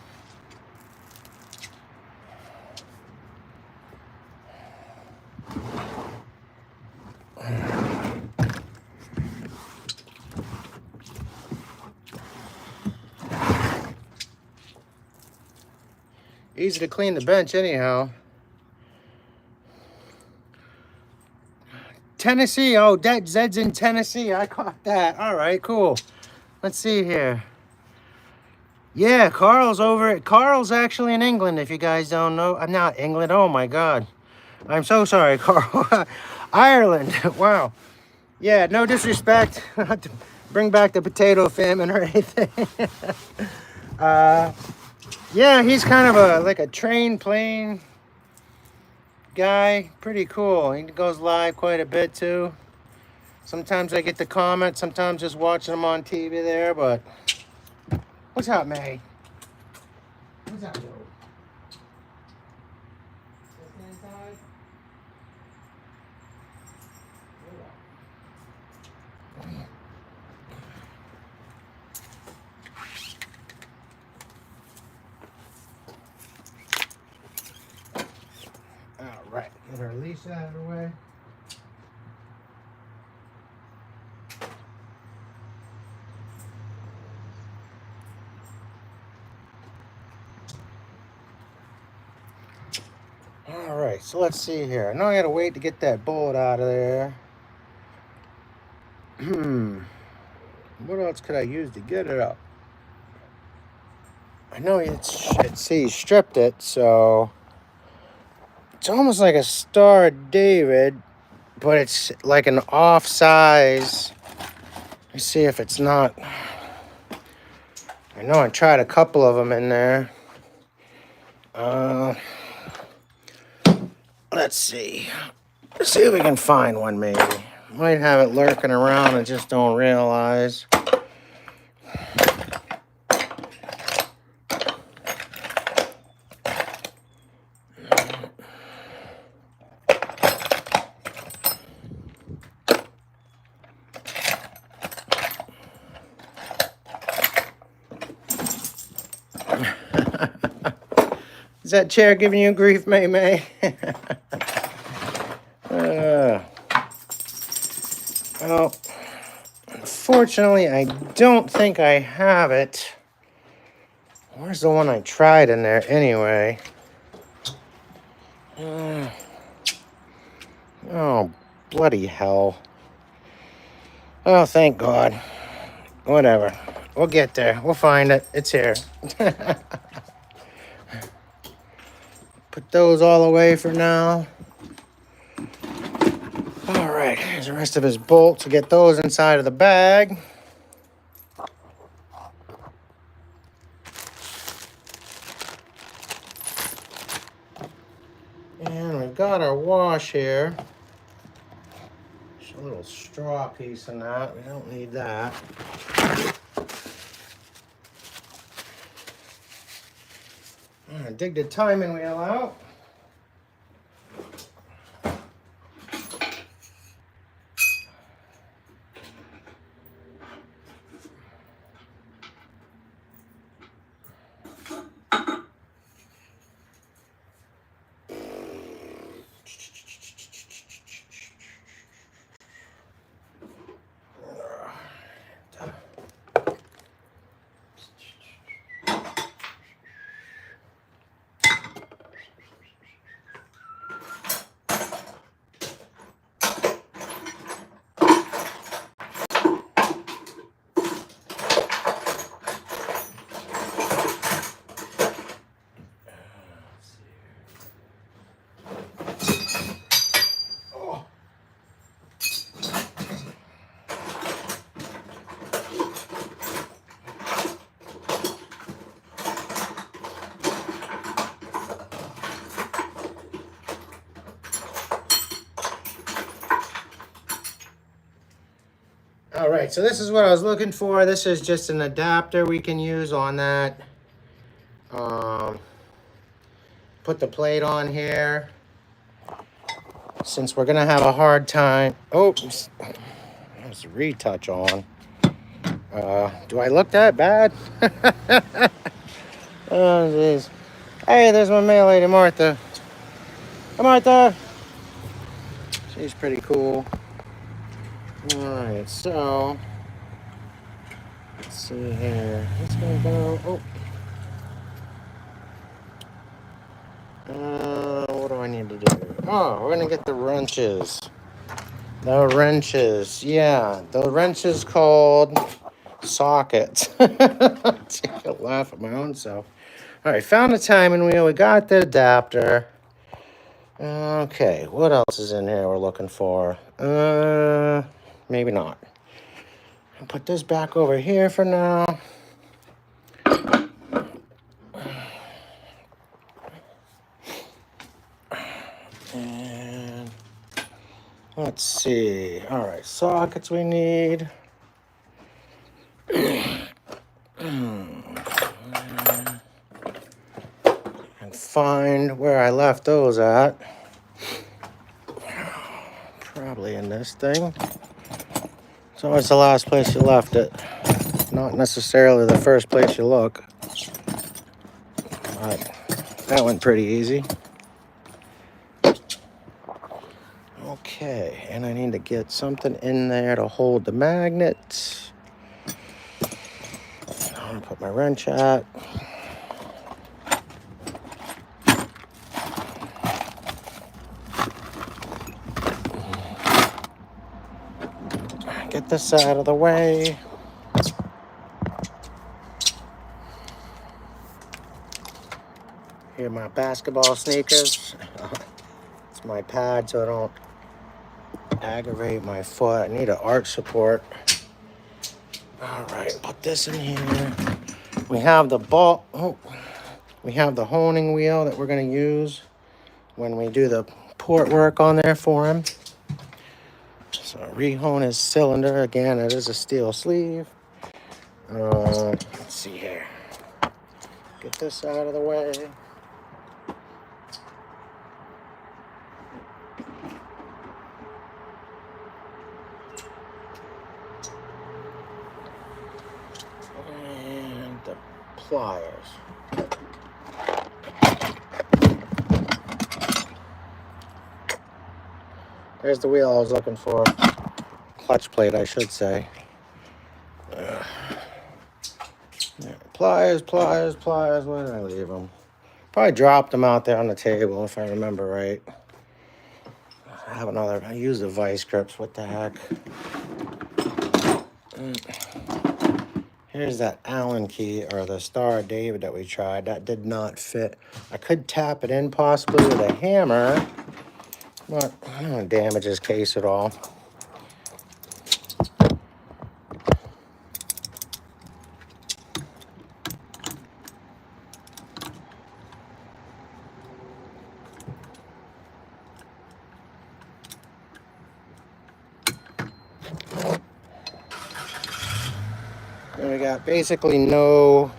Easy to clean the bench anyhow. Tennessee. Oh, Zed's in Tennessee. I caught that. All right, cool. Let's see here. Yeah, Carl's actually in England, if you guys don't know. I'm not England. Oh, my God. I'm so sorry, Carl. Ireland. Wow. Yeah, no disrespect. Not to bring back the potato famine or anything. Yeah, he's kind of like a train plane guy. Pretty cool. He goes live quite a bit, too. Sometimes I get the comments. Sometimes just watching him on TV there, but... What's up, May? What's up, Joe? Just inside? her leash out of the way. All right, so let's see here. I know I gotta wait to get that bolt out of there. What else could I use to get it up? I know he stripped it, so it's almost like a Star of David, but it's like an off size. Let me see if it's not. I know I tried a couple of them in there. Let's see. Let's see if we can find one maybe. Might have it lurking around and just don't realize. Is that chair giving you grief, May May? Well, unfortunately, I don't think I have it. Where's the one I tried in there anyway? Oh, bloody hell. Oh, thank God. Whatever. We'll get there. We'll find it. It's here. Put those all away for now. All right, here's the rest of his bolts. We'll get those inside of the bag. And we've got our wash here. Just a little straw piece in that. We don't need that. I'm gonna dig the timing wheel out. All right, so this is what I was looking for. This is just an adapter we can use on that. Put the plate on here. Since we're gonna have a hard time. Oh, there's a retouch on. Do I look that bad? Oh, jeez. Hey, there's my mail lady, Martha. Hi, Martha. She's pretty cool. All right, so let's see here. It's gonna go. What do I need to do? Oh, we're gonna get the wrenches. The wrenches, yeah, the wrenches called sockets. Take a laugh at my own self. All right, found the timing wheel. We got the adapter. Okay, what else is in here we're looking for? Maybe not. I'll put this back over here for now. And let's see. All right, sockets we need. And find where I left those at. Probably in this thing. It's always the last place you left it. Not necessarily the first place you look. But that went pretty easy. Okay, and I need to get something in there to hold the magnet. I'm gonna put my wrench at. Get this out of the way. Here are my basketball sneakers. It's my pad so I don't aggravate my foot. I need an arch support. All right, put this in here. We have the ball. Oh, we have the honing wheel that we're going to use when we do the port work on there for him. So rehone his cylinder. Again, it is a steel sleeve. Let's see here. Get this out of the way. And the pliers. There's the wheel I was looking for. Clutch plate, I should say. Yeah, pliers. Where did I leave them? Probably dropped them out there on the table, if I remember right. I use the vice grips. What the heck? Here's that Allen key, or the Star of David that we tried. That did not fit. I could tap it in possibly with a hammer, but I don't want to damage his case at all. And we got basically no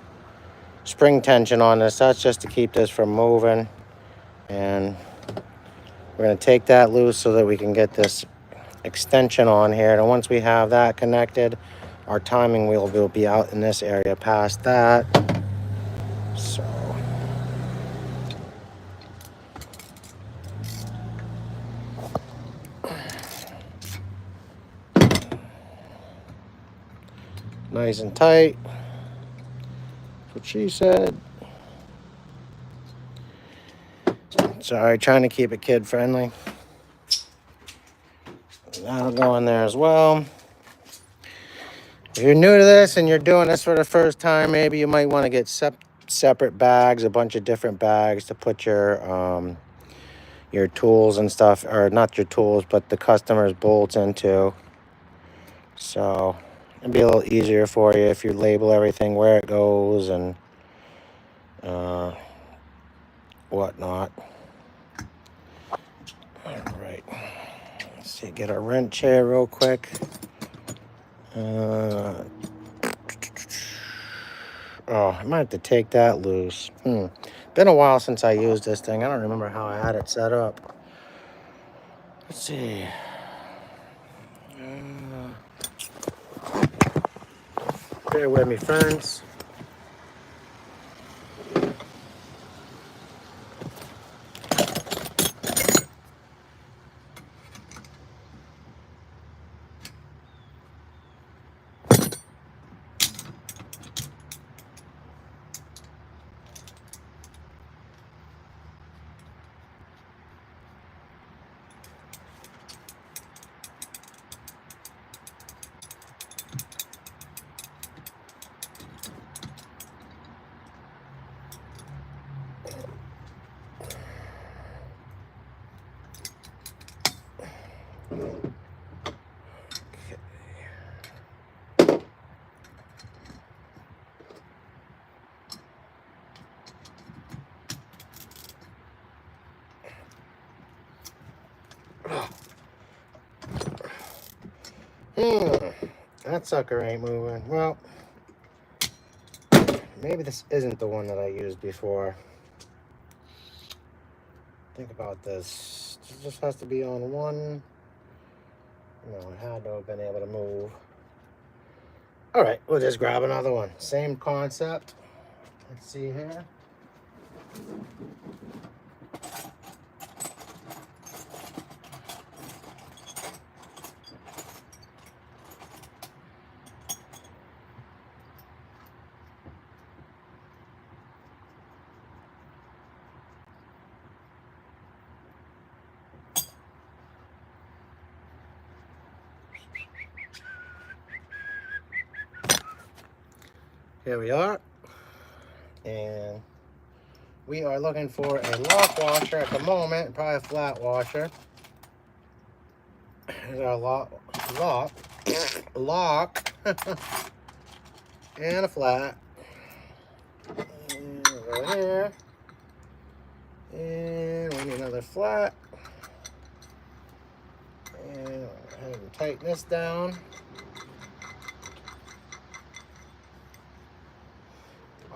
spring tension on this. That's just to keep this from moving. And we're going to take that loose so that we can get this extension on here. And once we have that connected, our timing wheel will be out in this area past that. So nice and tight. That's what she said. Sorry, trying to keep it kid friendly. That'll go in there as well. If you're new to this and you're doing this for the first time, maybe you might want to get separate bags, a bunch of different bags to put your tools and stuff, or not your tools, but the customer's bolts into. So it'll be a little easier for you if you label everything where it goes and whatnot. All right, let's see, get a wrench here real quick. Oh, I might have to take that loose. Been a while since I used this thing. I don't remember how I had it set up. Let's see. Bear with me, friends. That sucker ain't moving. Well, maybe this isn't the one that I used before. Think about this. It just has to be on one. No, it had to have been able to move. All right, we'll just grab another one. Same concept. Let's see here. Here we are. And we are looking for a lock washer at the moment, probably a flat washer. Here's our lock, and a flat. And over here. And we need another flat. And go ahead and tighten this down.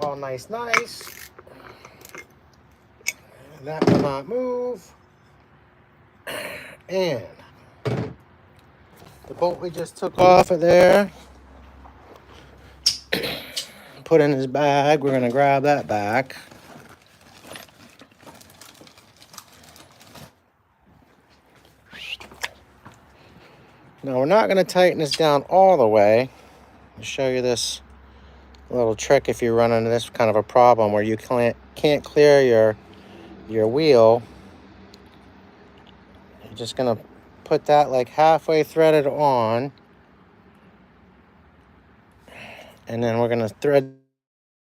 All nice. And that will not move. And the bolt we just took off of there, put in his bag. We're gonna grab that back. Now we're not gonna tighten this down all the way. I'll show you this little trick if you run into this kind of a problem where you can't clear your wheel. You're just gonna put that like halfway threaded on, and then we're gonna thread